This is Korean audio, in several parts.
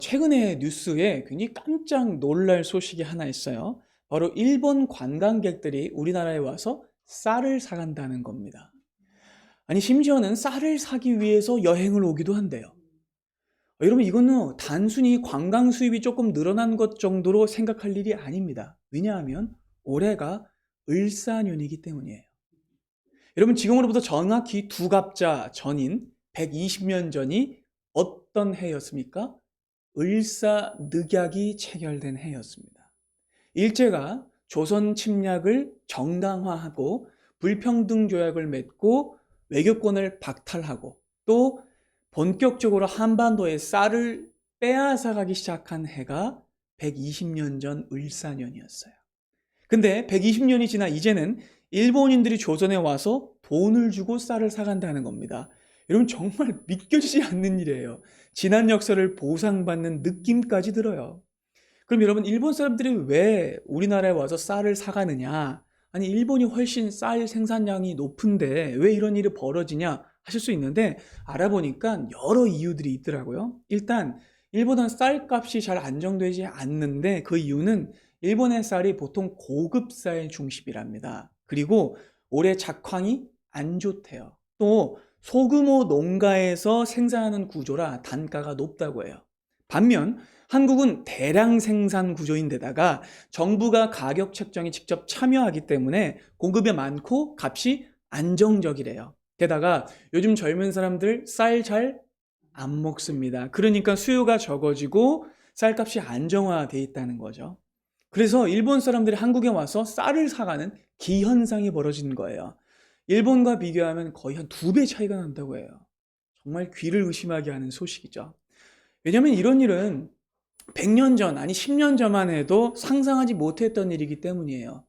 최근에 뉴스에 굉장히 깜짝 놀랄 소식이 하나 있어요. 바로 일본 관광객들이 우리나라에 와서 쌀을 사간다는 겁니다. 아니, 심지어는 쌀을 사기 위해서 여행을 오기도 한대요. 여러분, 이거는 단순히 관광 수입이 조금 늘어난 것 정도로 생각할 일이 아닙니다. 왜냐하면 올해가 을사년이기 때문이에요. 여러분, 지금으로부터 정확히 두 갑자 전인 120년 전이 어떤 해였습니까? 을사늑약이 체결된 해였습니다. 일제가 조선 침략을 정당화하고 불평등 조약을 맺고 외교권을 박탈하고 또 본격적으로 한반도에 쌀을 빼앗아가기 시작한 해가 120년 전 을사년이었어요. 근데 120년이 지나 이제는 일본인들이 조선에 와서 돈을 주고 쌀을 사간다는 겁니다. 여러분, 정말 믿겨지지 않는 일이에요. 지난 역사를 보상받는 느낌까지 들어요. 그럼 여러분, 일본 사람들이 왜 우리나라에 와서 쌀을 사가느냐? 아니, 일본이 훨씬 쌀 생산량이 높은데 왜 이런 일이 벌어지냐 하실 수 있는데, 알아보니까 여러 이유들이 있더라고요. 일단 일본은 쌀값이 잘 안정되지 않는데, 그 이유는 일본의 쌀이 보통 고급 쌀 중심이랍니다. 그리고 올해 작황이 안 좋대요. 또 소규모 농가에서 생산하는 구조라 단가가 높다고 해요. 반면 한국은 대량 생산 구조인데다가 정부가 가격 책정에 직접 참여하기 때문에 공급이 많고 값이 안정적이래요. 게다가 요즘 젊은 사람들 쌀 잘 안 먹습니다. 그러니까 수요가 적어지고 쌀값이 안정화돼 있다는 거죠. 그래서 일본 사람들이 한국에 와서 쌀을 사가는 기현상이 벌어지는 거예요. 일본과 비교하면 거의 한 2배 차이가 난다고 해요. 정말 귀를 의심하게 하는 소식이죠. 왜냐하면 이런 일은 100년 전, 아니 10년 전만 해도 상상하지 못했던 일이기 때문이에요.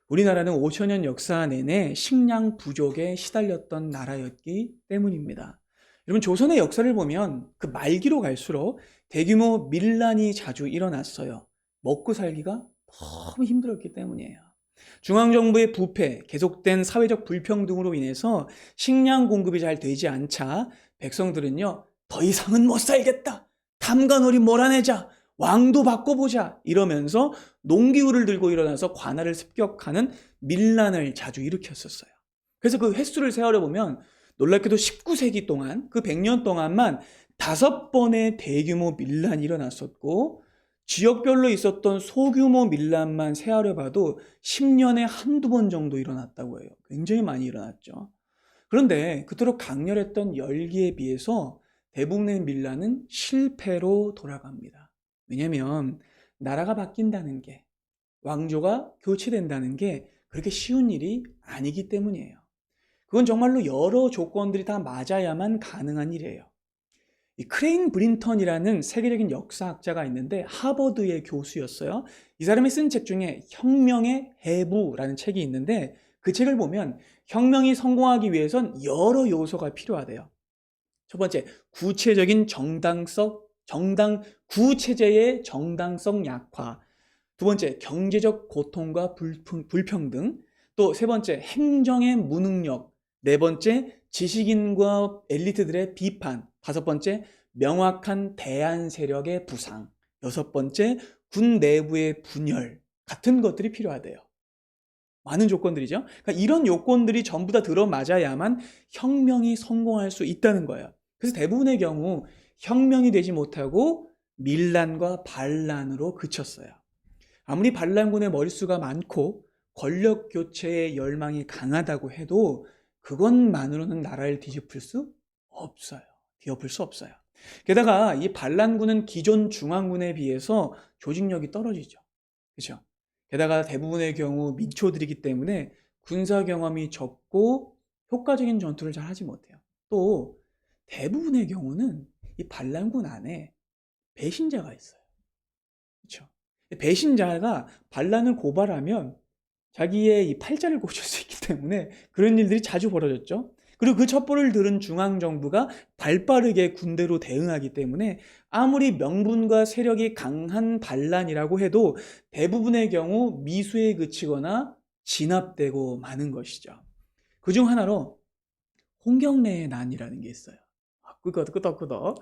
우리나라는 5천년 역사 내내 식량 부족에 시달렸던 나라였기 때문입니다. 여러분, 조선의 역사를 보면 그 말기로 갈수록 대규모 밀란이 자주 일어났어요. 먹고 살기가 너무 힘들었기 때문이에요. 중앙정부의 부패, 계속된 사회적 불평등으로 인해서 식량 공급이 잘 되지 않자 백성들은요, 더 이상은 못 살겠다. 탐관오리 몰아내자. 왕도 바꿔보자. 이러면서 농기구를 들고 일어나서 관할을 습격하는 밀란을 자주 일으켰었어요. 그래서 그 횟수를 세어려 보면 놀랍게도 19세기 동안, 그 100년 동안만 5번의 대규모 밀란이 일어났었고, 지역별로 있었던 소규모 밀란만 세하려 봐도 10년에 한두 번 정도 일어났다고 해요. 굉장히 많이 일어났죠. 그런데 그토록 강렬했던 열기에 비해서 대부분의 밀란은 실패로 돌아갑니다. 왜냐하면 나라가 바뀐다는 게, 왕조가 교체된다는 게 그렇게 쉬운 일이 아니기 때문이에요. 그건 정말로 여러 조건들이 다 맞아야만 가능한 일이에요. 이 크레인 브린턴이라는 세계적인 역사학자가 있는데 하버드의 교수였어요. 이 사람이 쓴 책 중에 혁명의 해부라는 책이 있는데, 그 책을 보면 혁명이 성공하기 위해선 여러 요소가 필요하대요. 첫 번째, 구체적인 구체제의 정당성 약화. 두 번째, 경제적 고통과 불평등. 또 세 번째, 행정의 무능력. 네 번째, 지식인과 엘리트들의 비판. 다섯 번째, 명확한 대안 세력의 부상. 여섯 번째, 군 내부의 분열. 같은 것들이 필요하대요. 많은 조건들이죠. 그러니까 이런 요건들이 전부 다 들어맞아야만 혁명이 성공할 수 있다는 거예요. 그래서 대부분의 경우 혁명이 되지 못하고 밀란과 반란으로 그쳤어요. 아무리 반란군의 머릿수가 많고 권력 교체의 열망이 강하다고 해도 그것만으로는 나라를 뒤집을 수 없어요. 뒤엎을 수 없어요. 게다가 이 반란군은 기존 중앙군에 비해서 조직력이 떨어지죠. 그렇죠? 게다가 대부분의 경우 민초들이기 때문에 군사 경험이 적고 효과적인 전투를 잘 하지 못해요. 또 대부분의 경우는 이 반란군 안에 배신자가 있어요. 그렇죠? 배신자가 반란을 고발하면 자기의 이 팔자를 고칠 수 있기 때문에 그런 일들이 자주 벌어졌죠. 그리고 그 첩보를 들은 중앙정부가 발빠르게 군대로 대응하기 때문에 아무리 명분과 세력이 강한 반란이라고 해도 대부분의 경우 미수에 그치거나 진압되고 마는 것이죠. 그중 하나로 홍경래의 난이라는 게 있어요. 끄덕끄덕.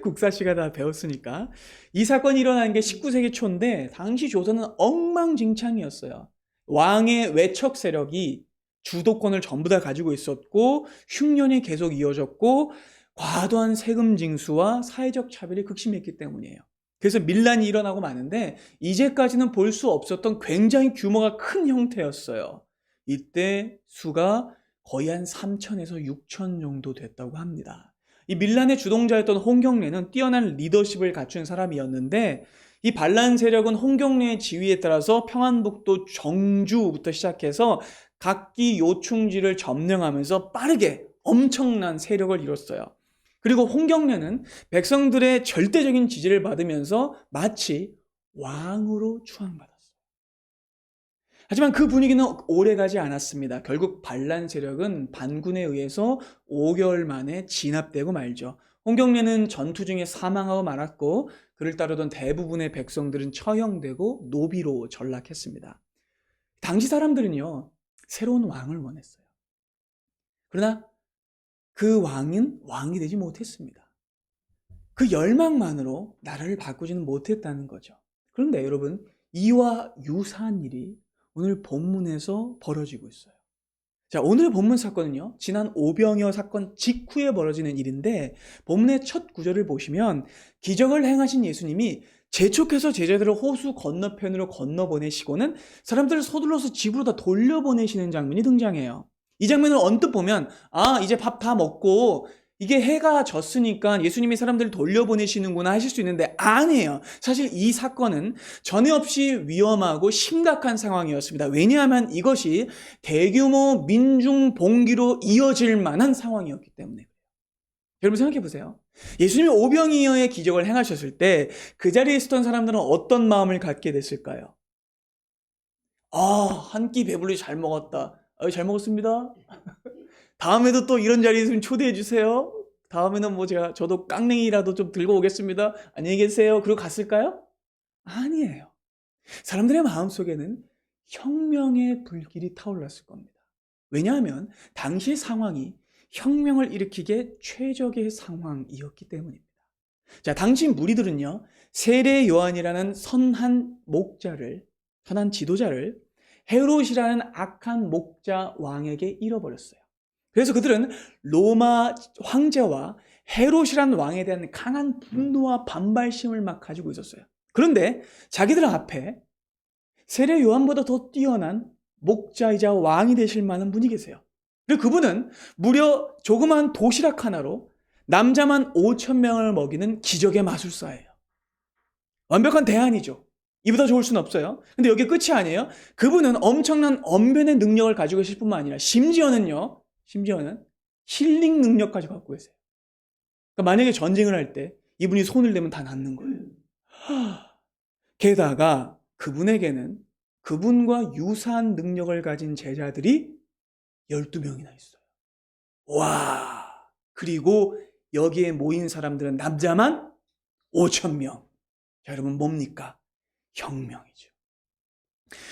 국사시가 다 배웠으니까. 이 사건이 일어난 게 19세기 초인데 당시 조선은 엉망진창이었어요. 왕의 외척 세력이 주도권을 전부 다 가지고 있었고 흉년이 계속 이어졌고 과도한 세금 징수와 사회적 차별이 극심했기 때문이에요. 그래서 밀란이 일어나고 마는데 이제까지는 볼 수 없었던 굉장히 규모가 큰 형태였어요. 이때 수가 거의 한 3천에서 6천 정도 됐다고 합니다. 이 밀란의 주동자였던 홍경래는 뛰어난 리더십을 갖춘 사람이었는데 이 반란 세력은 홍경래의 지휘에 따라서 평안북도 정주부터 시작해서 각기 요충지를 점령하면서 빠르게 엄청난 세력을 이뤘어요. 그리고 홍경래는 백성들의 절대적인 지지를 받으면서 마치 왕으로 추앙받았어요. 하지만 그 분위기는 오래가지 않았습니다. 결국 반란 세력은 반군에 의해서 5개월 만에 진압되고 말죠. 홍경래는 전투 중에 사망하고 말았고 그를 따르던 대부분의 백성들은 처형되고 노비로 전락했습니다. 당시 사람들은요, 새로운 왕을 원했어요. 그러나 그 왕은 왕이 되지 못했습니다. 그 열망만으로 나라를 바꾸지는 못했다는 거죠. 그런데 여러분, 이와 유사한 일이 오늘 본문에서 벌어지고 있어요. 자, 오늘의 본문 사건은요, 지난 오병이어 사건 직후에 벌어지는 일인데 본문의 첫 구절을 보시면 기적을 행하신 예수님이 재촉해서 제자들을 호수 건너편으로 건너보내시고는 사람들을 서둘러서 집으로 다 돌려보내시는 장면이 등장해요. 이 장면을 언뜻 보면 이제 밥 다 먹고 이게 해가 졌으니까 예수님이 사람들을 돌려보내시는구나 하실 수 있는데 아니에요. 사실 이 사건은 전에 없이 위험하고 심각한 상황이었습니다. 왜냐하면 이것이 대규모 민중 봉기로 이어질 만한 상황이었기 때문에. 여러분 생각해 보세요. 예수님이 오병이어의 기적을 행하셨을 때 그 자리에 있었던 사람들은 어떤 마음을 갖게 됐을까요? 한 끼 배불리 잘 먹었다. 잘 먹었습니다. 다음에도 또 이런 자리에 있으면 초대해 주세요. 다음에는 저도 깡냉이라도 좀 들고 오겠습니다. 안녕히 계세요. 그러고 갔을까요? 아니에요. 사람들의 마음속에는 혁명의 불길이 타올랐을 겁니다. 왜냐하면 당시 상황이 혁명을 일으키기에 최적의 상황이었기 때문입니다. 자, 당시 무리들은요, 세례 요한이라는 선한 지도자를 헤롯이라는 악한 목자 왕에게 잃어버렸어요. 그래서 그들은 로마 황제와 헤롯이라는 왕에 대한 강한 분노와 반발심을 막 가지고 있었어요. 그런데 자기들 앞에 세례 요한보다 더 뛰어난 목자이자 왕이 되실 만한 분이 계세요. 그리고 그분은 무려 조그만 도시락 하나로 남자만 5천 명을 먹이는 기적의 마술사예요. 완벽한 대안이죠. 이보다 좋을 수는 없어요. 근데 여기 끝이 아니에요. 그분은 엄청난 언변의 능력을 가지고 계실 뿐만 아니라 심지어는 힐링 능력까지 갖고 계세요. 그러니까 만약에 전쟁을 할 때 이분이 손을 대면 다 낫는 거예요. 게다가 그분에게는 그분과 유사한 능력을 가진 제자들이 12명이나 있어요. 와! 그리고 여기에 모인 사람들은 남자만 5천 명. 자, 여러분 뭡니까? 혁명이죠.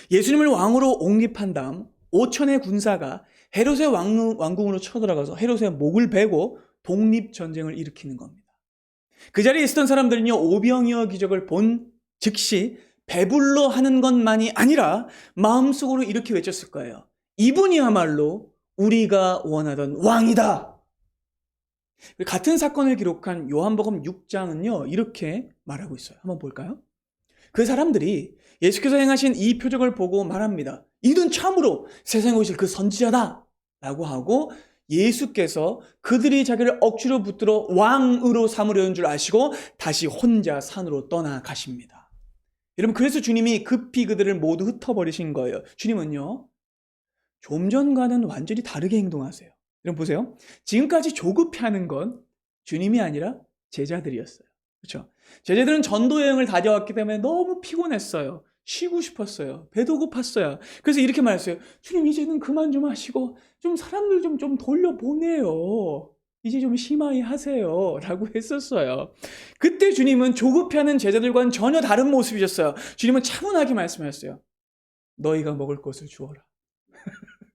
예수님을 왕으로 옹립한 다음 5천의 군사가 헤롯의 왕궁으로 쳐들어가서 헤롯의 목을 베고 독립전쟁을 일으키는 겁니다. 그 자리에 있었던 사람들은요, 오병이어 기적을 본 즉시 배불러 하는 것만이 아니라 마음속으로 이렇게 외쳤을 거예요. 이분이야말로 우리가 원하던 왕이다. 같은 사건을 기록한 요한복음 6장은요, 이렇게 말하고 있어요. 한번 볼까요? 그 사람들이 예수께서 행하신 이 표적을 보고 말합니다. 이는 참으로 세상에 오실 그 선지자다 라고 하고 예수께서 그들이 자기를 억지로 붙들어 왕으로 삼으려는 줄 아시고 다시 혼자 산으로 떠나가십니다. 여러분, 그래서 주님이 급히 그들을 모두 흩어버리신 거예요. 주님은요, 좀 전과는 완전히 다르게 행동하세요. 여러분 보세요. 지금까지 조급해하는 건 주님이 아니라 제자들이었어요. 그렇죠? 제자들은 전도 여행을 다녀왔기 때문에 너무 피곤했어요. 쉬고 싶었어요. 배도 고팠어요. 그래서 이렇게 말했어요. 주님, 이제는 그만 좀 하시고 좀 사람들 좀 돌려보내요. 이제 좀 심하게 하세요. 라고 했었어요. 그때 주님은 조급해하는 제자들과는 전혀 다른 모습이셨어요. 주님은 차분하게 말씀하셨어요. 너희가 먹을 것을 주어라.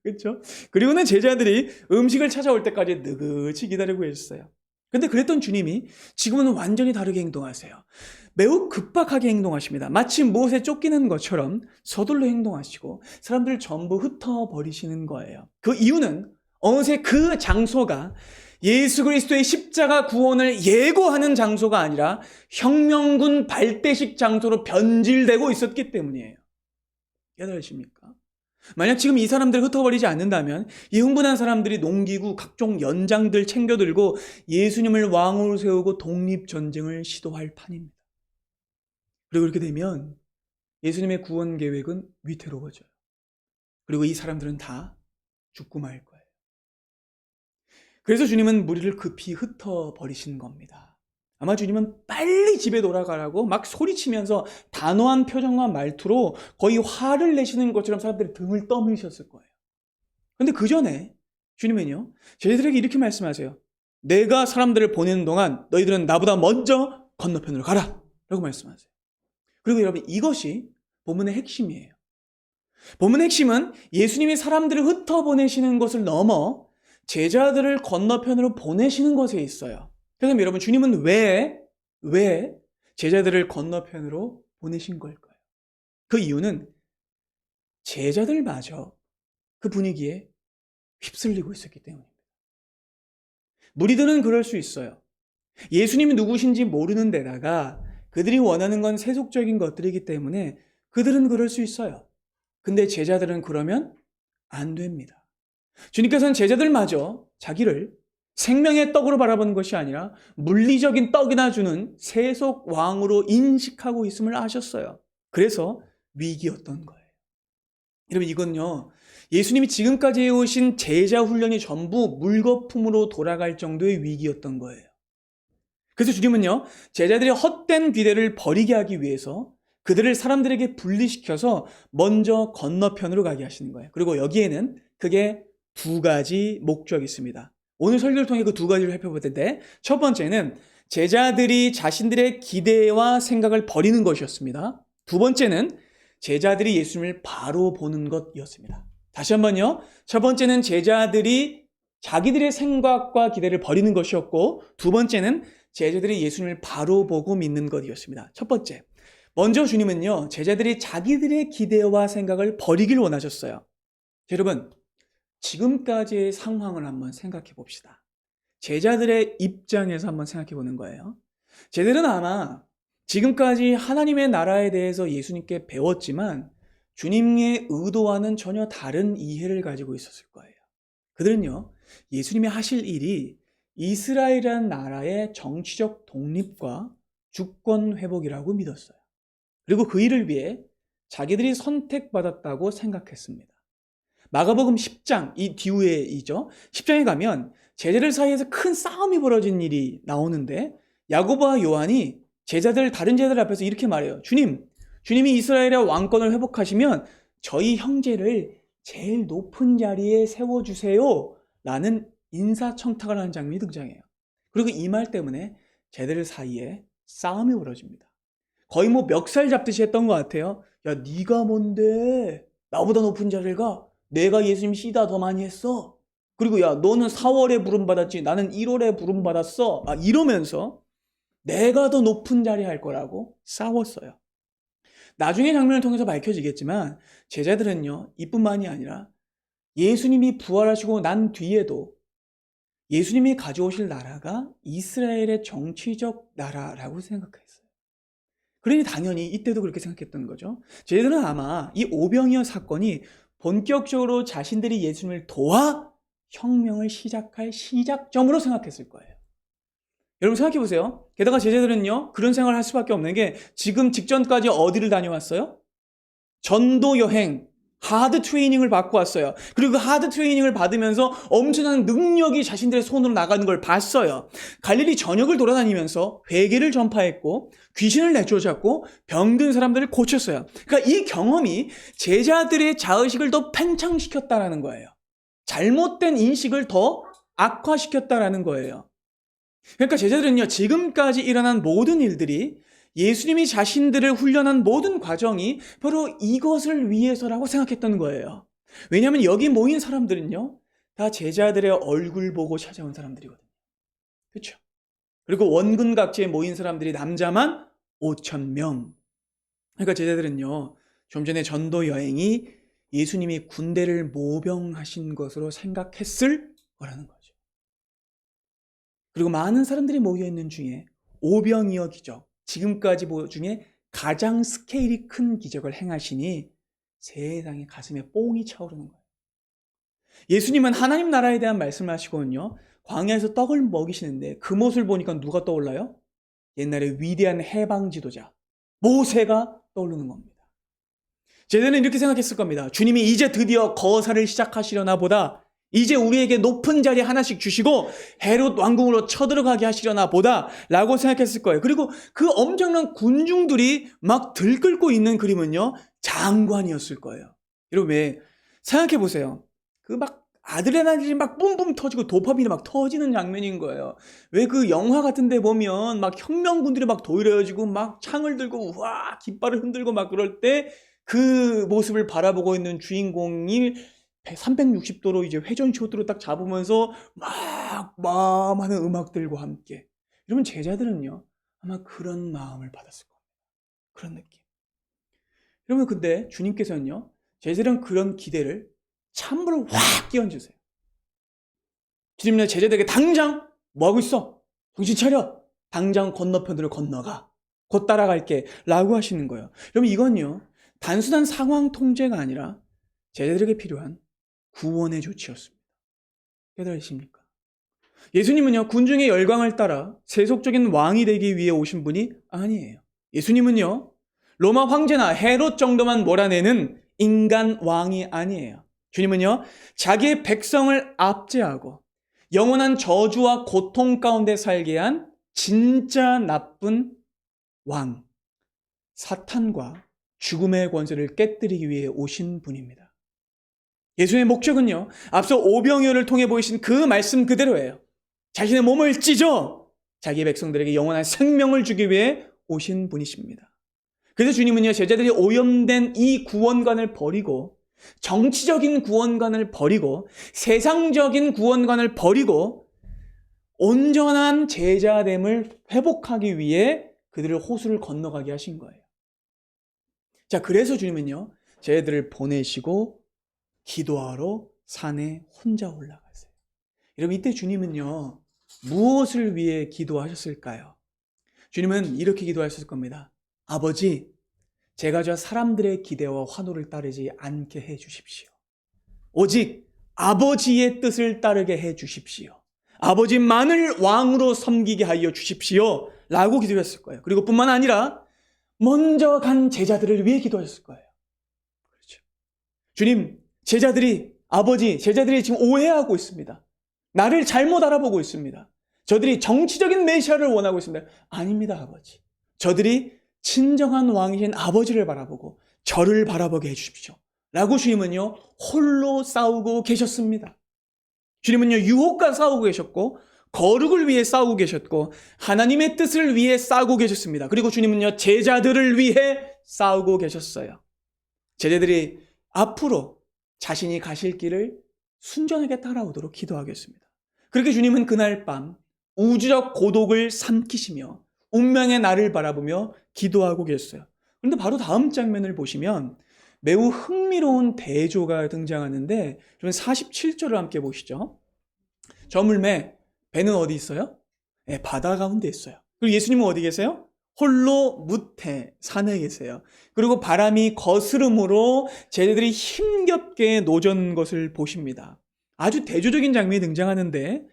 그렇죠? 그리고는 제자들이 음식을 찾아올 때까지 느긋이 기다리고 있었어요. 근데 그랬던 주님이 지금은 완전히 다르게 행동하세요. 매우 급박하게 행동하십니다. 마치 무엇에 쫓기는 것처럼 서둘러 행동하시고 사람들을 전부 흩어버리시는 거예요. 그 이유는 어느새 그 장소가 예수 그리스도의 십자가 구원을 예고하는 장소가 아니라 혁명군 발대식 장소로 변질되고 있었기 때문이에요. 깨달으십니까? 만약 지금 이 사람들을 흩어버리지 않는다면 이 흥분한 사람들이 농기구, 각종 연장들 챙겨들고 예수님을 왕으로 세우고 독립전쟁을 시도할 판입니다. 그리고 그렇게 되면 예수님의 구원 계획은 위태로워져요. 그리고 이 사람들은 다 죽고 말 거예요. 그래서 주님은 무리를 급히 흩어버리신 겁니다. 아마 주님은 빨리 집에 돌아가라고 막 소리치면서 단호한 표정과 말투로 거의 화를 내시는 것처럼 사람들이 등을 떠미셨을 거예요. 그런데 그 전에 주님은요, 제자들에게 이렇게 말씀하세요. 내가 사람들을 보내는 동안 너희들은 나보다 먼저 건너편으로 가라 라고 말씀하세요. 그리고 여러분, 이것이 본문의 핵심이에요. 본문의 핵심은 예수님이 사람들을 흩어보내시는 것을 넘어 제자들을 건너편으로 보내시는 것에 있어요. 그래서 여러분, 주님은 왜 제자들을 건너편으로 보내신 걸까요? 그 이유는 제자들마저 그 분위기에 휩쓸리고 있었기 때문입니다. 무리들은 그럴 수 있어요. 예수님이 누구신지 모르는 데다가 그들이 원하는 건 세속적인 것들이기 때문에 그들은 그럴 수 있어요. 근데 제자들은 그러면 안 됩니다. 주님께서는 제자들마저 자기를 생명의 떡으로 바라보는 것이 아니라 물리적인 떡이나 주는 세속 왕으로 인식하고 있음을 아셨어요. 그래서 위기였던 거예요. 여러분, 이건요, 예수님이 지금까지 해오신 제자 훈련이 전부 물거품으로 돌아갈 정도의 위기였던 거예요. 그래서 주님은요, 제자들의 헛된 기대를 버리게 하기 위해서 그들을 사람들에게 분리시켜서 먼저 건너편으로 가게 하시는 거예요. 그리고 여기에는 그게 두 가지 목적이 있습니다. 오늘 설교를 통해 그 두 가지를 살펴볼 텐데, 첫 번째는 제자들이 자신들의 기대와 생각을 버리는 것이었습니다. 두 번째는 제자들이 예수님을 바로 보는 것이었습니다. 다시 한번요. 첫 번째는 제자들이 자기들의 생각과 기대를 버리는 것이었고, 두 번째는 제자들이 예수님을 바로 보고 믿는 것이었습니다. 첫 번째, 먼저 주님은요, 제자들이 자기들의 기대와 생각을 버리길 원하셨어요. 여러분, 지금까지의 상황을 한번 생각해 봅시다. 제자들의 입장에서 한번 생각해 보는 거예요. 제자들은 아마 지금까지 하나님의 나라에 대해서 예수님께 배웠지만 주님의 의도와는 전혀 다른 이해를 가지고 있었을 거예요. 그들은요, 예수님이 하실 일이 이스라엘이라는 나라의 정치적 독립과 주권 회복이라고 믿었어요. 그리고 그 일을 위해 자기들이 선택받았다고 생각했습니다. 마가복음 10장, 이 뒤에이죠. 10장에 가면 제자들 사이에서 큰 싸움이 벌어진 일이 나오는데 야고보와 요한이 다른 제자들 앞에서 이렇게 말해요. 주님이 이스라엘의 왕권을 회복하시면 저희 형제를 제일 높은 자리에 세워주세요 라는 인사청탁을 하는 장면이 등장해요. 그리고 이 말 때문에 제자들 사이에 싸움이 벌어집니다. 거의 뭐 멱살 잡듯이 했던 것 같아요. 야, 네가 뭔데 나보다 높은 자리를 가? 내가 예수님 시다 더 많이 했어. 그리고 야, 너는 4월에 부름받았지, 나는 1월에 부름받았어. 이러면서 내가 더 높은 자리 할 거라고 싸웠어요. 나중에 장면을 통해서 밝혀지겠지만 제자들은요, 이뿐만이 아니라 예수님이 부활하시고 난 뒤에도 예수님이 가져오실 나라가 이스라엘의 정치적 나라라고 생각했어요. 그러니 당연히 이때도 그렇게 생각했던 거죠. 제자들은 아마 이 오병이어 사건이 본격적으로 자신들이 예수님을 도와 혁명을 시작할 시작점으로 생각했을 거예요. 여러분 생각해 보세요. 게다가 제자들은요, 그런 생각을 할 수밖에 없는 게 지금 직전까지 어디를 다녀왔어요? 전도 여행, 하드 트레이닝을 받고 왔어요. 그리고 그 하드 트레이닝을 받으면서 엄청난 능력이 자신들의 손으로 나가는 걸 봤어요. 갈릴리 전역을 돌아다니면서 회개를 전파했고 귀신을 내쫓았고 병든 사람들을 고쳤어요. 그러니까 이 경험이 제자들의 자의식을 더 팽창시켰다라는 거예요. 잘못된 인식을 더 악화시켰다라는 거예요. 그러니까 제자들은요, 지금까지 일어난 모든 일들이 예수님이 자신들을 훈련한 모든 과정이 바로 이것을 위해서라고 생각했던 거예요. 왜냐하면 여기 모인 사람들은요, 다 제자들의 얼굴 보고 찾아온 사람들이거든요. 그렇죠? 그리고 원근 각지에 모인 사람들이 남자만 5,000명. 그러니까 제자들은요, 좀 전에 전도 여행이 예수님이 군대를 모병하신 것으로 생각했을 거라는 거죠. 그리고 많은 사람들이 모여있는 중에 오병이어 기적, 지금까지 중에 가장 스케일이 큰 기적을 행하시니 세상에 가슴에 뽕이 차오르는 거예요. 예수님은 하나님 나라에 대한 말씀을 하시거든요. 광야에서 떡을 먹이시는데 그 모습을 보니까 누가 떠올라요? 옛날에 위대한 해방 지도자 모세가 떠오르는 겁니다. 제자는 이렇게 생각했을 겁니다. 주님이 이제 드디어 거사를 시작하시려나 보다. 이제 우리에게 높은 자리 하나씩 주시고 헤롯 왕궁으로 쳐들어가게 하시려나 보다 라고 생각했을 거예요. 그리고 그 엄청난 군중들이 막 들끓고 있는 그림은요, 장관이었을 거예요. 여러분, 왜 생각해 보세요. 그 막 아드레날린이 막 뿜뿜 터지고 도파민이 막 터지는 장면인 거예요. 왜 그 영화 같은 데 보면 막 혁명군들이 막 도일해지고 막 창을 들고 우와 깃발을 흔들고 막 그럴 때 그 모습을 바라보고 있는 주인공이 360도로 이제 회전쇼트로 딱 잡으면서 막 하는 음악들과 함께. 여러분, 제자들은요 아마 그런 마음을 받았을 겁니다. 그런 느낌. 여러분, 근데 주님께서는요 제자들은 그런 기대를 찬물을 확 끼얹으세요. 주님은 제자들에게 당장 뭐 하고 있어? 정신 차려. 당장 건너편으로 건너가. 곧 따라갈게 라고 하시는 거예요. 여러분, 이건요 단순한 상황 통제가 아니라 제자들에게 필요한 구원의 조치였습니다. 깨달으십니까? 예수님은요 군중의 열광을 따라 세속적인 왕이 되기 위해 오신 분이 아니에요. 예수님은요 로마 황제나 헤롯 정도만 몰아내는 인간 왕이 아니에요. 주님은요 자기의 백성을 압제하고 영원한 저주와 고통 가운데 살게 한 진짜 나쁜 왕, 사탄과 죽음의 권세를 깨뜨리기 위해 오신 분입니다. 예수의 목적은요 앞서 오병이어를 통해 보이신 그 말씀 그대로예요. 자신의 몸을 찢어 자기 백성들에게 영원한 생명을 주기 위해 오신 분이십니다. 그래서 주님은요 제자들이 오염된 이 구원관을 버리고 정치적인 구원관을 버리고 세상적인 구원관을 버리고 온전한 제자됨을 회복하기 위해 그들을 호수를 건너가게 하신 거예요. 자, 그래서 주님은요 제자들을 보내시고 기도하러 산에 혼자 올라가세요. 여러분, 이때 주님은요 무엇을 위해 기도하셨을까요? 주님은 이렇게 기도하셨을 겁니다. 아버지, 제가 저 사람들의 기대와 환호를 따르지 않게 해 주십시오. 오직 아버지의 뜻을 따르게 해 주십시오. 아버지만을 왕으로 섬기게 하여 주십시오 라고 기도했을 거예요. 그리고 뿐만 아니라 먼저 간 제자들을 위해 기도하셨을 거예요. 그렇죠. 주님, 제자들이 지금 오해하고 있습니다. 나를 잘못 알아보고 있습니다. 저들이 정치적인 메시아를 원하고 있습니다. 아닙니다, 아버지. 저들이 친정한 왕이신 아버지를 바라보고 저를 바라보게 해주십시오 라고 주님은요 홀로 싸우고 계셨습니다. 주님은요 유혹과 싸우고 계셨고 거룩을 위해 싸우고 계셨고 하나님의 뜻을 위해 싸우고 계셨습니다. 그리고 주님은요 제자들을 위해 싸우고 계셨어요. 제자들이 앞으로 자신이 가실 길을 순전하게 따라오도록 기도하겠습니다. 그렇게 주님은 그날 밤 우주적 고독을 삼키시며 운명의 날을 바라보며 기도하고 계셨어요. 그런데 바로 다음 장면을 보시면 매우 흥미로운 대조가 등장하는데 47절을 함께 보시죠. 저물매 배는 어디 있어요? 네, 바다 가운데 있어요. 그리고 예수님은 어디 계세요? 홀로 무태 산에 계세요. 그리고 바람이 거스름으로 제자들이 힘겹게 노전 것을 보십니다. 아주 대조적인 장면이 등장하는데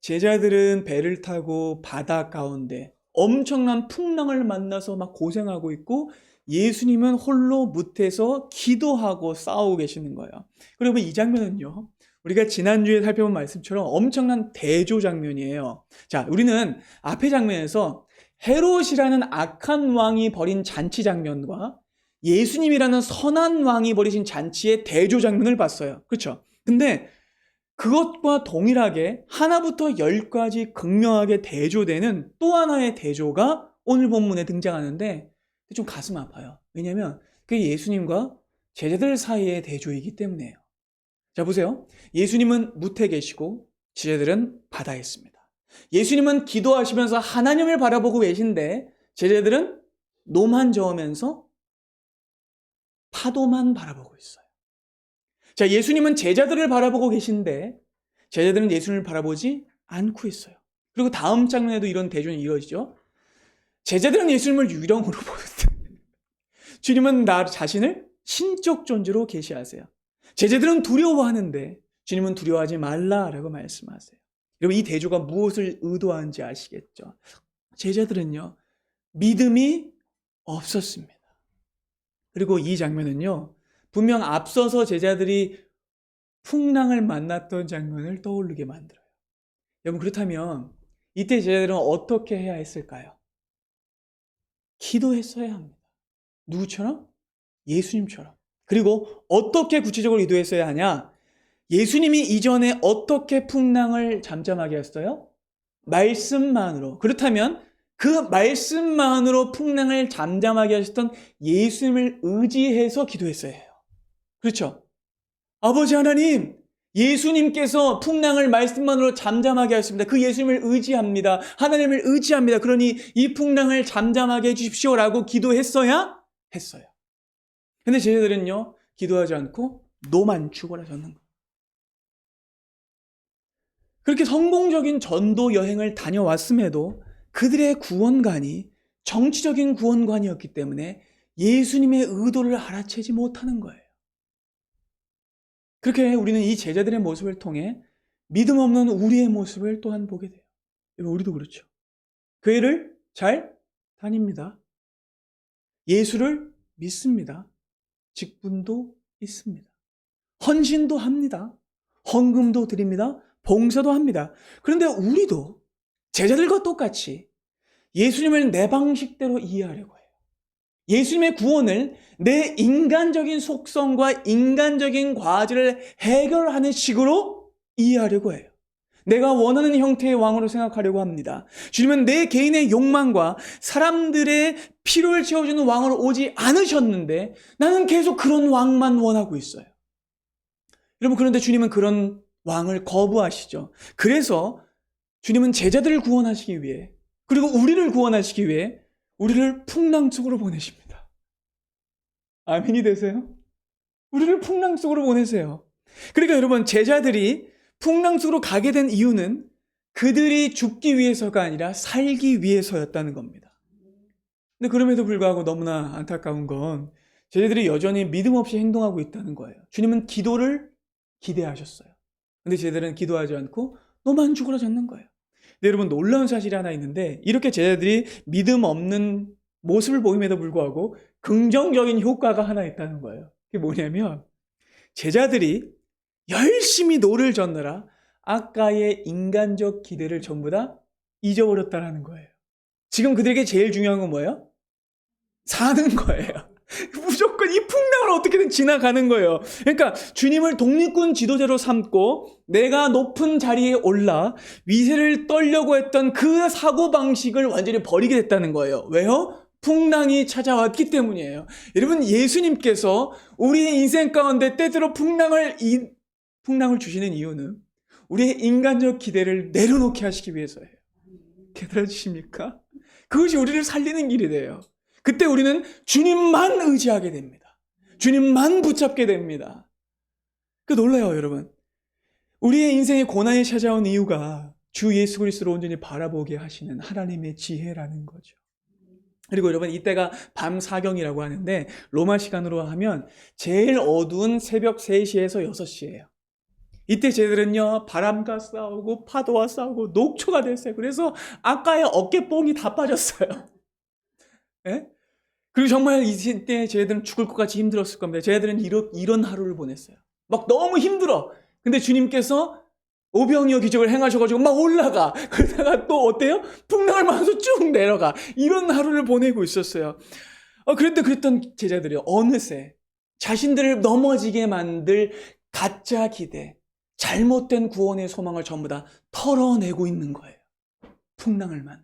제자들은 배를 타고 바다 가운데 엄청난 풍랑을 만나서 막 고생하고 있고 예수님은 홀로 무태에서 기도하고 싸우고 계시는 거예요. 그리고 이 장면은요 우리가 지난주에 살펴본 말씀처럼 엄청난 대조 장면이에요. 자, 우리는 앞의 장면에서 헤롯이라는 악한 왕이 벌인 잔치 장면과 예수님이라는 선한 왕이 벌이신 잔치의 대조 장면을 봤어요. 그렇죠? 근데 그것과 동일하게 하나부터 10까지 극명하게 대조되는 또 하나의 대조가 오늘 본문에 등장하는데 좀 가슴 아파요. 왜냐하면 그게 예수님과 제자들 사이의 대조이기 때문에요. 자, 보세요. 예수님은 무태 계시고 제자들은 바다에 있습니다. 예수님은 기도하시면서 하나님을 바라보고 계신데 제자들은 노만 저으면서 파도만 바라보고 있어요. 자, 예수님은 제자들을 바라보고 계신데 제자들은 예수님을 바라보지 않고 있어요. 그리고 다음 장면에도 이런 대조는 이루어지죠. 제자들은 예수님을 유령으로 보는데 주님은 나 자신을 신적 존재로 계시하세요. 제자들은 두려워하는데 주님은 두려워하지 말라라고 말씀하세요. 여러분, 이 대조가 무엇을 의도하는지 아시겠죠? 제자들은요, 믿음이 없었습니다. 그리고 이 장면은요, 분명 앞서서 제자들이 풍랑을 만났던 장면을 떠오르게 만들어요. 여러분, 그렇다면 이때 제자들은 어떻게 해야 했을까요? 기도했어야 합니다. 누구처럼? 예수님처럼. 그리고 어떻게 구체적으로 기도했어야 하냐? 예수님이 이전에 어떻게 풍랑을 잠잠하게 했어요? 말씀만으로. 그렇다면 그 말씀만으로 풍랑을 잠잠하게 하셨던 예수님을 의지해서 기도했어야 해요. 그렇죠? 아버지 하나님, 예수님께서 풍랑을 말씀만으로 잠잠하게 하셨습니다. 그 예수님을 의지합니다. 하나님을 의지합니다. 그러니 이 풍랑을 잠잠하게 해주십시오라고 기도했어야 했어요. 근데 제자들은요, 기도하지 않고 노만 죽어라졌는 거예요. 그렇게 성공적인 전도 여행을 다녀왔음에도 그들의 구원관이 정치적인 구원관이었기 때문에 예수님의 의도를 알아채지 못하는 거예요. 그렇게 우리는 이 제자들의 모습을 통해 믿음 없는 우리의 모습을 또한 보게 돼요. 우리도 그렇죠. 교회를 잘 다닙니다. 예수를 믿습니다. 직분도 있습니다. 헌신도 합니다. 헌금도 드립니다. 봉사도 합니다. 그런데 우리도 제자들과 똑같이 예수님을 내 방식대로 이해하려고 해요. 예수님의 구원을 내 인간적인 속성과 인간적인 과제를 해결하는 식으로 이해하려고 해요. 내가 원하는 형태의 왕으로 생각하려고 합니다. 주님은 내 개인의 욕망과 사람들의 필요를 채워주는 왕으로 오지 않으셨는데 나는 계속 그런 왕만 원하고 있어요. 여러분, 그런데 주님은 그런 왕을 거부하시죠. 그래서 주님은 제자들을 구원하시기 위해, 그리고 우리를 구원하시기 위해 우리를 풍랑 속으로 보내십니다. 아멘이 되세요? 우리를 풍랑 속으로 보내세요. 그러니까 여러분, 제자들이 풍랑 속으로 가게 된 이유는 그들이 죽기 위해서가 아니라 살기 위해서였다는 겁니다. 근데 그럼에도 불구하고 너무나 안타까운 건 제자들이 여전히 믿음 없이 행동하고 있다는 거예요. 주님은 기도를 기대하셨어요. 근데 제자들은 기도하지 않고 너만 죽어라 졌는 거예요. 근데 여러분, 놀라운 사실이 하나 있는데 이렇게 제자들이 믿음 없는 모습을 보임에도 불구하고 긍정적인 효과가 하나 있다는 거예요. 그게 뭐냐면 제자들이 열심히 노를 젓느라 아까의 인간적 기대를 전부 다 잊어버렸다는 거예요. 지금 그들에게 제일 중요한 건 뭐예요? 사는 거예요. 무조건 이 풍랑을 어떻게든 지나가는 거예요. 그러니까 주님을 독립군 지도자로 삼고 내가 높은 자리에 올라 위세를 떨려고 했던 그 사고방식을 완전히 버리게 됐다는 거예요. 왜요? 풍랑이 찾아왔기 때문이에요. 여러분, 예수님께서 우리의 인생 가운데 때때로 풍랑을 주시는 이유는 우리의 인간적 기대를 내려놓게 하시기 위해서예요. 깨달아주십니까? 그것이 우리를 살리는 길이 돼요. 그때 우리는 주님만 의지하게 됩니다. 주님만 붙잡게 됩니다. 그 놀라요, 여러분. 우리의 인생에 고난이 찾아온 이유가 주 예수 그리스도를 온전히 바라보게 하시는 하나님의 지혜라는 거죠. 그리고 여러분, 이때가 밤 사경이라고 하는데 로마 시간으로 하면 제일 어두운 새벽 3시에서 6시예요. 이때 쟤들은요, 바람과 싸우고 파도와 싸우고 녹초가 됐어요. 그래서 아까의 어깨뽕이 다 빠졌어요. 네? 그리고 정말 이때 쟤들은 죽을 것 같이 힘들었을 겁니다. 쟤들은 이런 하루를 보냈어요. 막 너무 힘들어. 근데 주님께서 오병이어 기적을 행하셔가지고 막 올라가. 그러다가 또 어때요? 풍랑을 맞아서 쭉 내려가. 이런 하루를 보내고 있었어요. 그런데 그랬던 제자들이 어느새 자신들을 넘어지게 만들 가짜 기대, 잘못된 구원의 소망을 전부 다 털어내고 있는 거예요. 풍랑을 만나.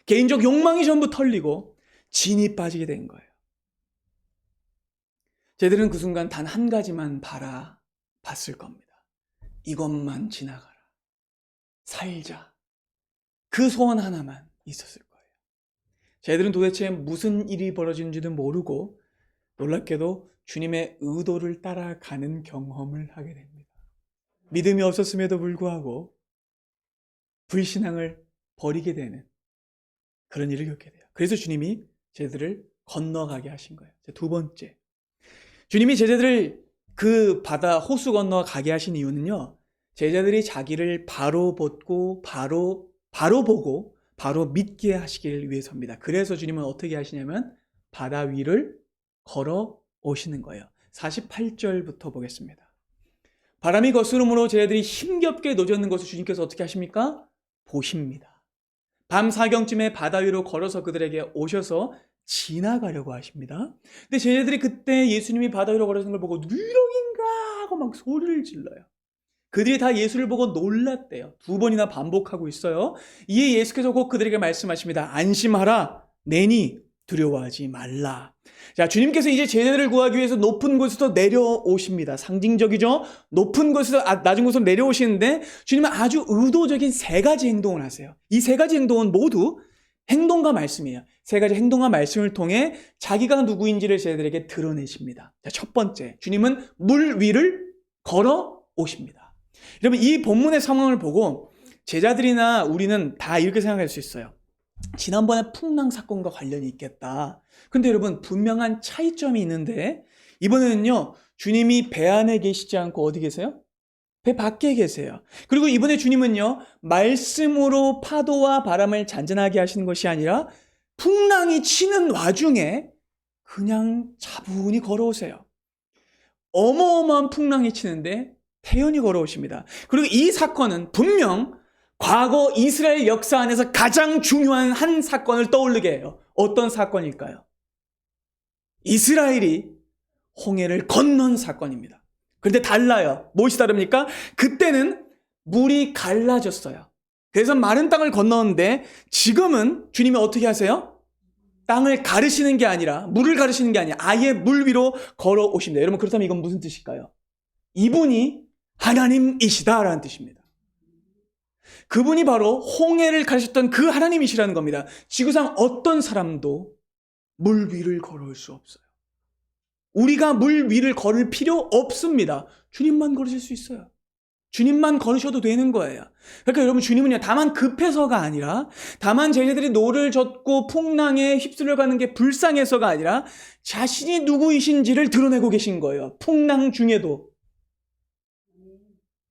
개인적 욕망이 전부 털리고 진이 빠지게 된 거예요. 쟤들은 그 순간 단 한 가지만 바라봤을 겁니다. 이것만 지나가라. 살자. 그 소원 하나만 있었을 거예요. 쟤들은 도대체 무슨 일이 벌어진지도 모르고 놀랍게도 주님의 의도를 따라가는 경험을 하게 됩니다. 믿음이 없었음에도 불구하고 불신앙을 버리게 되는 그런 일을 겪게 돼요. 그래서 주님이 제자들을 건너가게 하신 거예요. 두 번째, 주님이 제자들을 그 바다 호수 건너 가게 하신 이유는요, 제자들이 자기를 바로 보고 바로 믿게 하시길 위해서입니다. 그래서 주님은 어떻게 하시냐면 바다 위를 걸어 오시는 거예요. 48절부터 보겠습니다. 바람이 거스름으로 제자들이 힘겹게 노젓는 것을 주님께서 어떻게 하십니까? 보십니다. 밤 사경쯤에 바다 위로 걸어서 그들에게 오셔서 지나가려고 하십니다. 근데 제자들이 그때 예수님이 바다 위로 걸어서는 걸 보고 누렁인가 하고 막 소리를 질러요. 그들이 다 예수를 보고 놀랐대요. 2번이나 반복하고 있어요. 이에 예수께서 곧 그들에게 말씀하십니다. 안심하라. 내니 두려워하지 말라. 자, 주님께서 이제 제자들을 구하기 위해서 높은 곳에서 내려오십니다. 상징적이죠? 높은 곳에서 낮은 곳으로 내려오시는데 주님은 아주 의도적인 3가지 행동을 하세요. 이 3가지 행동은 모두 행동과 말씀이에요. 3가지 행동과 말씀을 통해 자기가 누구인지를 제자들에게 드러내십니다. 자, 첫 번째, 주님은 물 위를 걸어 오십니다. 여러분, 이 본문의 상황을 보고 제자들이나 우리는 다 이렇게 생각할 수 있어요. 지난번에 풍랑 사건과 관련이 있겠다. 근데 여러분, 분명한 차이점이 있는데 이번에는요, 주님이 배 안에 계시지 않고 어디 계세요? 배 밖에 계세요. 그리고 이번에 주님은요, 말씀으로 파도와 바람을 잔잔하게 하시는 것이 아니라 풍랑이 치는 와중에 그냥 차분히 걸어오세요. 어마어마한 풍랑이 치는데 태연히 걸어오십니다. 그리고 이 사건은 분명 과거 이스라엘 역사 안에서 가장 중요한 한 사건을 떠오르게 해요. 어떤 사건일까요? 이스라엘이 홍해를 건넌 사건입니다. 그런데 달라요. 무엇이 다릅니까? 그때는 물이 갈라졌어요. 그래서 마른 땅을 건너는데 지금은 주님이 어떻게 하세요? 땅을 가르시는 게 아니라, 물을 가르시는 게 아니라 아예 물 위로 걸어오십니다. 여러분, 그렇다면 이건 무슨 뜻일까요? 이분이 하나님이시다라는 뜻입니다. 그분이 바로 홍해를 가르셨던 그 하나님이시라는 겁니다. 지구상 어떤 사람도 물 위를 걸어올 수 없어요. 우리가 물 위를 걸을 필요 없습니다. 주님만 걸으실 수 있어요. 주님만 걸으셔도 되는 거예요. 그러니까 여러분, 주님은요, 다만 급해서가 아니라, 다만 제자들이 노를 젓고 풍랑에 휩쓸려가는 게 불쌍해서가 아니라 자신이 누구이신지를 드러내고 계신 거예요. 풍랑 중에도.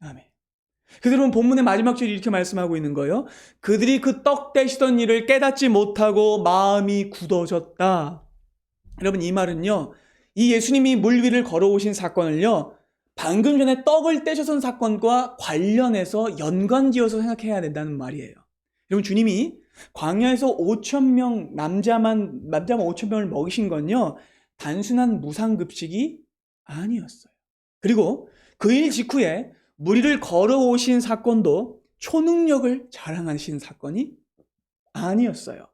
아멘. 그래서 여러분, 본문의 마지막 줄이 이렇게 말씀하고 있는 거예요. 그들이 그 떡 떼시던 일을 깨닫지 못하고 마음이 굳어졌다. 여러분, 이 말은요, 이 예수님이 물 위를 걸어오신 사건을요, 방금 전에 떡을 떼셨던 사건과 관련해서 연관지어서 생각해야 된다는 말이에요. 여러분, 주님이 광야에서 5,000명, 남자만 5,000명을 먹이신 건요, 단순한 무상급식이 아니었어요. 그리고 그 일 직후에 물 위를 걸어오신 사건도 초능력을 자랑하신 사건이 아니었어요.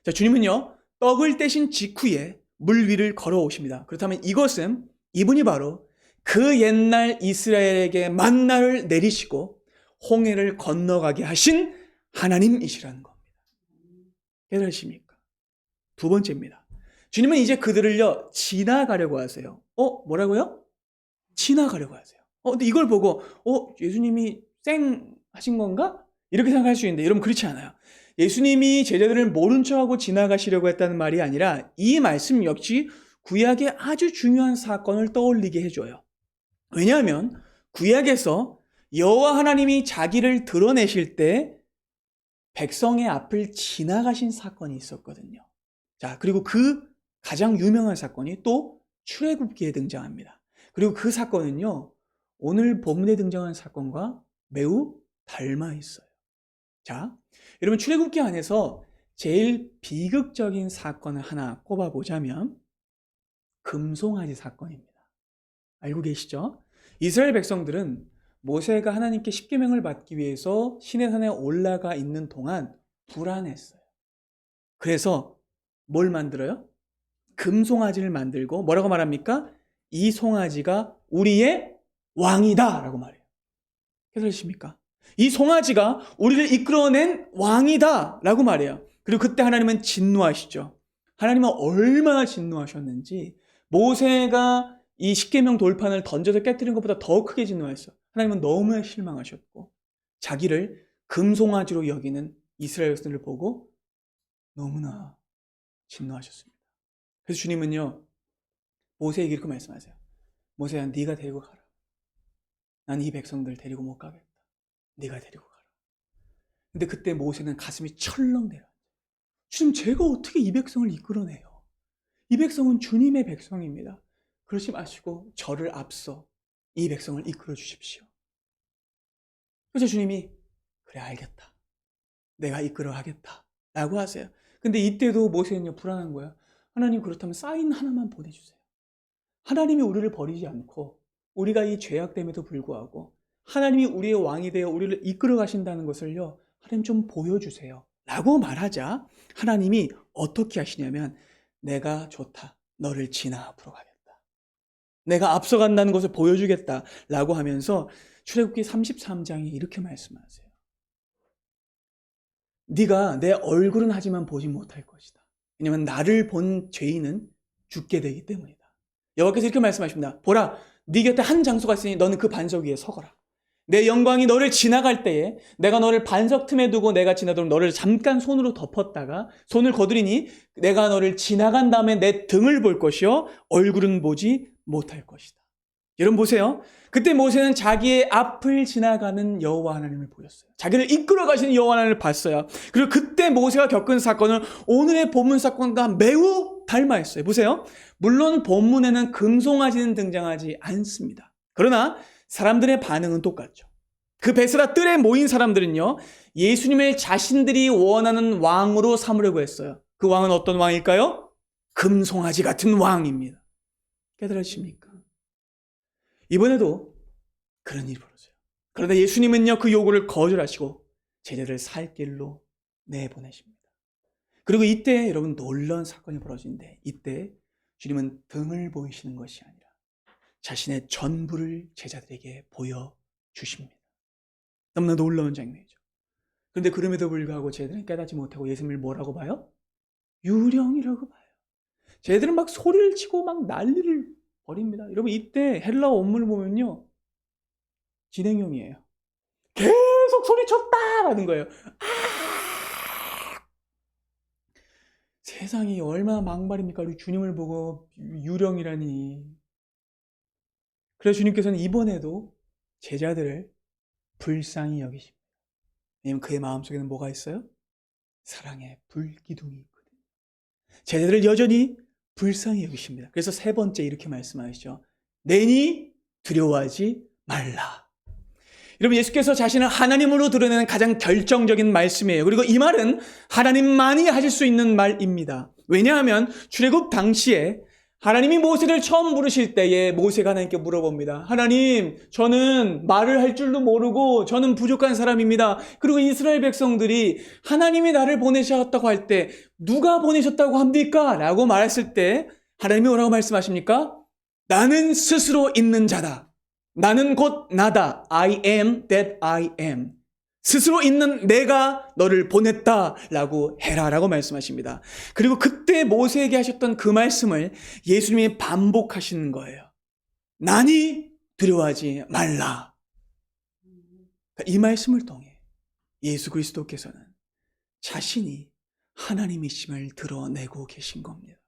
자, 주님은요, 떡을 떼신 직후에 물 위를 걸어오십니다. 그렇다면 이것은 이분이 바로 그 옛날 이스라엘에게 만나를 내리시고 홍해를 건너가게 하신 하나님이시라는 겁니다. 깨달으십니까? 2번째입니다. 주님은 이제 그들을요, 지나가려고 하세요. 뭐라고요? 지나가려고 하세요. 근데 이걸 보고 예수님이 쌩 하신 건가? 이렇게 생각할 수 있는데 여러분, 그렇지 않아요. 예수님이 제자들을 모른 척하고 지나가시려고 했다는 말이 아니라 이 말씀 역시 구약의 아주 중요한 사건을 떠올리게 해줘요. 왜냐하면 구약에서 여호와 하나님이 자기를 드러내실 때 백성의 앞을 지나가신 사건이 있었거든요. 자, 그리고 그 가장 유명한 사건이 또 출애굽기에 등장합니다. 그리고 그 사건은요, 오늘 본문에 등장한 사건과 매우 닮아 있어요. 자, 여러분, 출애굽기 안에서 제일 비극적인 사건을 하나 꼽아보자면 금송아지 사건입니다. 알고 계시죠? 이스라엘 백성들은 모세가 하나님께 십계명을 받기 위해서 시내산에 올라가 있는 동안 불안했어요. 그래서 뭘 만들어요? 금송아지를 만들고 뭐라고 말합니까? 이 송아지가 우리의 왕이다 라고 말해요. 깨달으십니까? 이 송아지가 우리를 이끌어낸 왕이다 라고 말해요. 그리고 그때 하나님은 진노하시죠. 하나님은 얼마나 진노하셨는지 모세가 이 십계명 돌판을 던져서 깨뜨린 것보다 더 크게 진노했어요. 하나님은 너무나 실망하셨고 자기를 금송아지로 여기는 이스라엘 백성들을 보고 너무나 진노하셨습니다. 그래서 주님은요 모세에게 이렇게 말씀하세요. 모세야, 네가 데리고 가라. 난 이 백성들 데리고 못 가겠다. 네가 데리고 가라. 근데 그때 모세는 가슴이 철렁 내려. 주님, 제가 어떻게 이 백성을 이끌어내요? 이 백성은 주님의 백성입니다. 그러지 마시고 저를 앞서 이 백성을 이끌어 주십시오. 그래서 주님이 그래, 알겠다. 내가 이끌어 가겠다 라고 하세요. 근데 이때도 모세는요 불안한 거야. 하나님, 그렇다면 사인 하나만 보내주세요. 하나님이 우리를 버리지 않고 우리가 이 죄악됨에도 불구하고 하나님이 우리의 왕이 되어 우리를 이끌어 가신다는 것을요 하나님 좀 보여주세요 라고 말하자 하나님이 어떻게 하시냐면 내가 좋다. 너를 지나 앞으로 가겠다. 내가 앞서간다는 것을 보여주겠다 라고 하면서 출애굽기 33장에 이렇게 말씀하세요. 네가 내 얼굴은 하지만 보지 못할 것이다. 왜냐하면 나를 본 죄인은 죽게 되기 때문이다. 여호와께서 이렇게 말씀하십니다. 보라, 네 곁에 한 장소가 있으니 너는 그 반석 위에 서거라. 내 영광이 너를 지나갈 때에 내가 너를 반석 틈에 두고 내가 지나도록 너를 잠깐 손으로 덮었다가 손을 거두리니 내가 너를 지나간 다음에 내 등을 볼 것이요 얼굴은 보지 못할 것이다. 여러분 보세요. 그때 모세는 자기의 앞을 지나가는 여호와 하나님을 보였어요. 자기를 이끌어 가시는 여호와 하나님을 봤어요. 그리고 그때 모세가 겪은 사건은 오늘의 본문 사건과 매우 닮아 있어요. 보세요. 물론 본문에는 금송아지는 등장하지 않습니다. 그러나 사람들의 반응은 똑같죠. 그 베스라 뜰에 모인 사람들은요, 예수님을 자신들이 원하는 왕으로 삼으려고 했어요. 그 왕은 어떤 왕일까요? 금송아지 같은 왕입니다. 깨달으십니까? 이번에도 그런 일이 벌어져요. 그러나 예수님은요, 그 요구를 거절하시고 제자들을 살 길로 내보내십니다. 그리고 이때 여러분 놀라운 사건이 벌어지는데 이때 주님은 등을 보이시는 것이 아니라 자신의 전부를 제자들에게 보여주십니다. 너무나 놀라운 장면이죠. 그런데 그럼에도 불구하고 제자들은 깨닫지 못하고 예수님을 뭐라고 봐요? 유령이라고 봐요. 제자들은 막 소리를 치고 막 난리를 벌입니다. 여러분 이때 헬라어 원문을 보면요 진행형이에요. 계속 소리쳤다라는 거예요. 세상이 얼마나 막말입니까? 우리 주님을 보고 유령이라니. 그래서 주님께서는 이번에도 제자들을 불쌍히 여기십니다. 왜냐하면 그의 마음속에는 뭐가 있어요? 사랑의 불기둥이 있거든요. 제자들을 여전히 불쌍히 여기십니다. 그래서 세 번째 이렇게 말씀하시죠. 내니 두려워하지 말라. 여러분 예수께서 자신을 하나님으로 드러내는 가장 결정적인 말씀이에요. 그리고 이 말은 하나님만이 하실 수 있는 말입니다. 왜냐하면 출애굽 당시에 하나님이 모세를 처음 부르실 때에 모세가 하나님께 물어봅니다. 하나님, 저는 말을 할 줄도 모르고 저는 부족한 사람입니다. 그리고 이스라엘 백성들이 하나님이 나를 보내셨다고 할 때 누가 보내셨다고 합니까? 라고 말했을 때 하나님이 뭐라고 말씀하십니까? 나는 스스로 있는 자다. 나는 곧 나다. I am that I am. 스스로 있는 내가 너를 보냈다라고 해라라고 말씀하십니다. 그리고 그때 모세에게 하셨던 그 말씀을 예수님이 반복하시는 거예요. 나니 두려워하지 말라. 이 말씀을 통해 예수 그리스도께서는 자신이 하나님이심을 드러내고 계신 겁니다.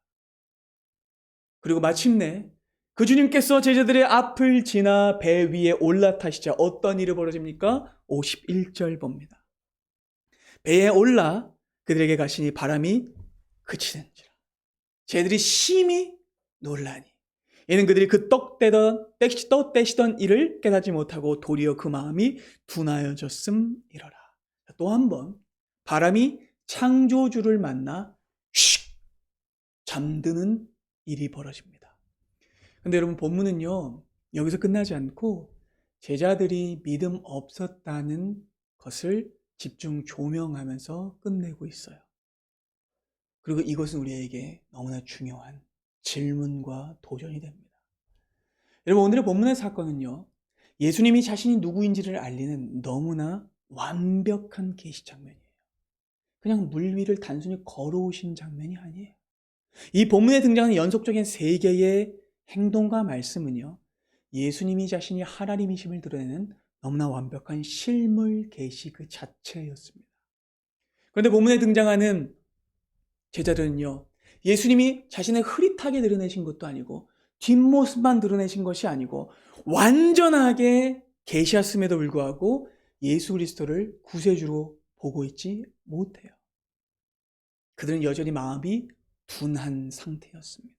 그리고 마침내 그 주님께서 제자들의 앞을 지나 배 위에 올라타시자 어떤 일이 벌어집니까? 51절 봅니다. 배에 올라 그들에게 가시니 바람이 그치는지라. 제자들이 심히 놀라니 이는 그들이 그 떡 떼시던 일을 깨닫지 못하고 도리어 그 마음이 둔하여졌음이러라. 또 한 번 바람이 창조주를 만나 슉 잠드는 일이 벌어집니다. 근데 여러분 본문은요 여기서 끝나지 않고 제자들이 믿음 없었다는 것을 집중 조명하면서 끝내고 있어요. 그리고 이것은 우리에게 너무나 중요한 질문과 도전이 됩니다. 여러분 오늘의 본문의 사건은요 예수님이 자신이 누구인지를 알리는 너무나 완벽한 계시 장면이에요. 그냥 물 위를 단순히 걸어오신 장면이 아니에요. 이 본문에 등장하는 연속적인 세 개의 행동과 말씀은요, 예수님이 자신이 하나님이심을 드러내는 너무나 완벽한 실물 계시 그 자체였습니다. 그런데 본문에 등장하는 제자들은요, 예수님이 자신의 흐릿하게 드러내신 것도 아니고 뒷모습만 드러내신 것이 아니고 완전하게 계시했음에도 불구하고 예수 그리스도를 구세주로 보고 있지 못해요. 그들은 여전히 마음이 둔한 상태였습니다.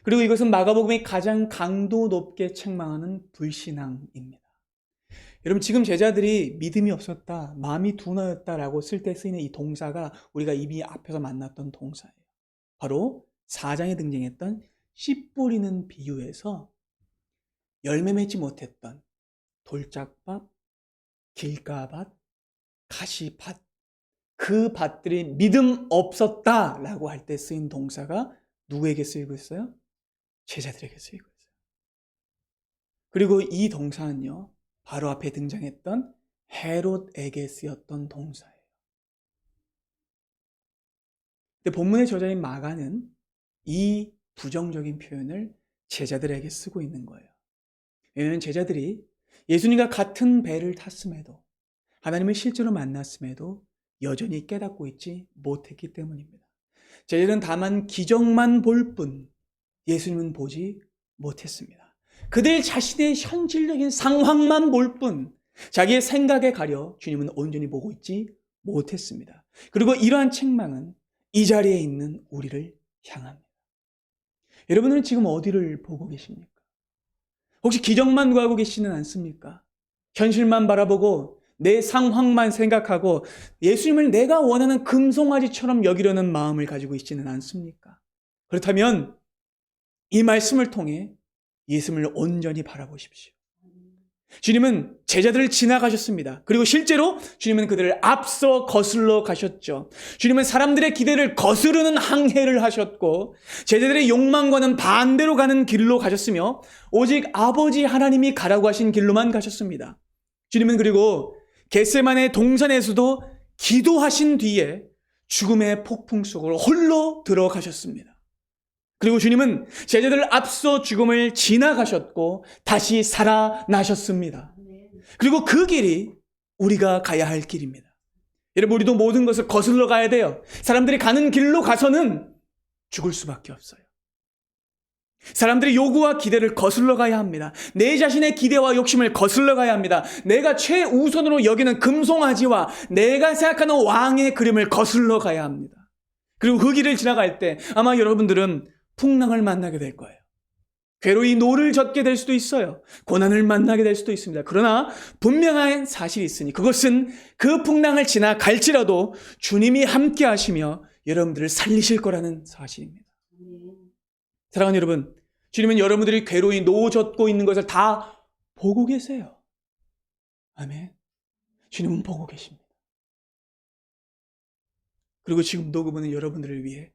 그리고 이것은 마가복음이 가장 강도 높게 책망하는 불신앙입니다. 여러분, 지금 제자들이 믿음이 없었다, 마음이 둔하였다라고 쓸 때 쓰이는 이 동사가 우리가 이미 앞에서 만났던 동사예요. 바로 4장에 등장했던 씨 뿌리는 비유에서 열매 맺지 못했던 돌짝밭, 길가밭, 가시밭, 그 밭들이 믿음 없었다라고 할 때 쓰인 동사가 누구에게 쓰이고 있어요? 제자들에게 쓰이고 있어요. 그리고 이 동사는요, 바로 앞에 등장했던 헤롯에게 쓰였던 동사예요. 근데 본문의 저자인 마가는 이 부정적인 표현을 제자들에게 쓰고 있는 거예요. 왜냐하면 제자들이 예수님과 같은 배를 탔음에도, 하나님을 실제로 만났음에도 여전히 깨닫고 있지 못했기 때문입니다. 제자들은 다만 기적만 볼 뿐 예수님은 보지 못했습니다. 그들 자신의 현실적인 상황만 볼 뿐 자기의 생각에 가려 주님은 온전히 보고 있지 못했습니다. 그리고 이러한 책망은 이 자리에 있는 우리를 향합니다. 여러분은 지금 어디를 보고 계십니까? 혹시 기적만 구하고 계시는 않습니까? 현실만 바라보고 내 상황만 생각하고 예수님을 내가 원하는 금송아지처럼 여기려는 마음을 가지고 있지는 않습니까? 그렇다면 이 말씀을 통해 예수님을 온전히 바라보십시오. 주님은 제자들을 지나가셨습니다. 그리고 실제로 주님은 그들을 앞서 거슬러 가셨죠. 주님은 사람들의 기대를 거스르는 항해를 하셨고 제자들의 욕망과는 반대로 가는 길로 가셨으며 오직 아버지 하나님이 가라고 하신 길로만 가셨습니다. 주님은 그리고 겟세마네 동산에서도 기도하신 뒤에 죽음의 폭풍 속으로 홀로 들어가셨습니다. 그리고 주님은 제자들을 앞서 죽음을 지나가셨고 다시 살아나셨습니다. 그리고 그 길이 우리가 가야 할 길입니다. 여러분, 우리도 모든 것을 거슬러 가야 돼요. 사람들이 가는 길로 가서는 죽을 수밖에 없어요. 사람들의 요구와 기대를 거슬러 가야 합니다. 내 자신의 기대와 욕심을 거슬러 가야 합니다. 내가 최우선으로 여기는 금송아지와 내가 생각하는 왕의 그림을 거슬러 가야 합니다. 그리고 그 길을 지나갈 때 아마 여러분들은 풍랑을 만나게 될 거예요. 괴로이 노를 젓게 될 수도 있어요. 고난을 만나게 될 수도 있습니다. 그러나 분명한 사실이 있으니 그것은 그 풍랑을 지나갈지라도 주님이 함께 하시며 여러분들을 살리실 거라는 사실입니다. 사랑하는 여러분, 주님은 여러분들이 괴로이 노 젓고 있는 것을 다 보고 계세요. 아멘. 주님은 보고 계십니다. 그리고 지금도 그분은 여러분들을 위해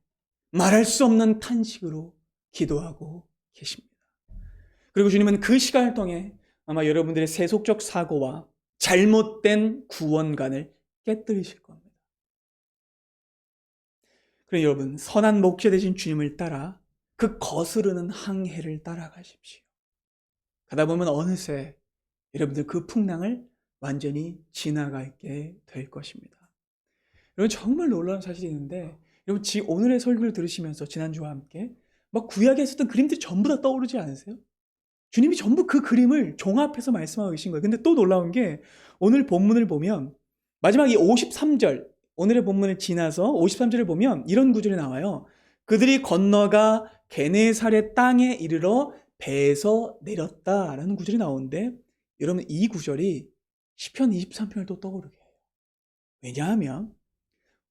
말할 수 없는 탄식으로 기도하고 계십니다. 그리고 주님은 그 시간을 통해 아마 여러분들의 세속적 사고와 잘못된 구원관을 깨뜨리실 겁니다. 그래서 여러분, 선한 목자 되신 주님을 따라 그 거스르는 항해를 따라가십시오. 가다 보면 어느새 여러분들 그 풍랑을 완전히 지나가게 될 것입니다. 여러분, 정말 놀라운 사실이 있는데 여러분, 오늘의 설교를 들으시면서 지난주와 함께 막 구약에 있었던 그림들이 전부 다 떠오르지 않으세요? 주님이 전부 그 그림을 종합해서 말씀하고 계신 거예요. 근데 또 놀라운 게 오늘 본문을 보면 마지막 이 53절, 오늘의 본문을 지나서 53절을 보면 이런 구절이 나와요. 그들이 건너가 게네사렛 땅에 이르러 배에서 내렸다라는 구절이 나오는데 여러분, 이 구절이 시편 23편을 또 떠오르게 해요. 왜냐하면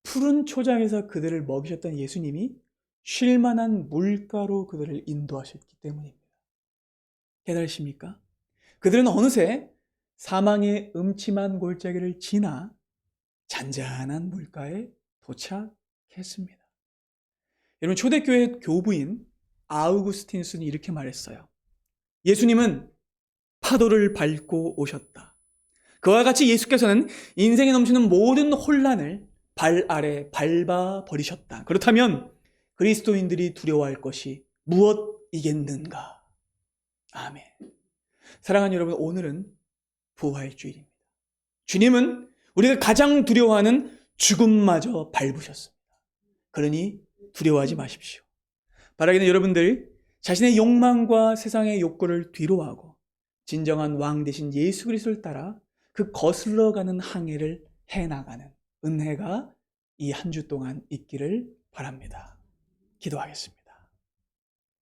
푸른 초장에서 그들을 먹이셨던 예수님이 쉴만한 물가로 그들을 인도하셨기 때문입니다. 깨달으십니까? 그들은 어느새 사망의 음침한 골짜기를 지나 잔잔한 물가에 도착했습니다. 여러분, 초대교회 교부인 아우구스티누스는 이렇게 말했어요. 예수님은 파도를 밟고 오셨다. 그와 같이 예수께서는 인생에 넘치는 모든 혼란을 발 아래 밟아 버리셨다. 그렇다면 그리스도인들이 두려워할 것이 무엇이겠는가? 아멘. 사랑하는 여러분, 오늘은 부활주일입니다. 주님은 우리가 가장 두려워하는 죽음마저 밟으셨습니다. 그러니 두려워하지 마십시오. 바라기는 여러분들 자신의 욕망과 세상의 욕구를 뒤로하고 진정한 왕 되신 예수 그리스도를 따라 그 거슬러가는 항해를 해나가는 은혜가 이 한 주 동안 있기를 바랍니다. 기도하겠습니다.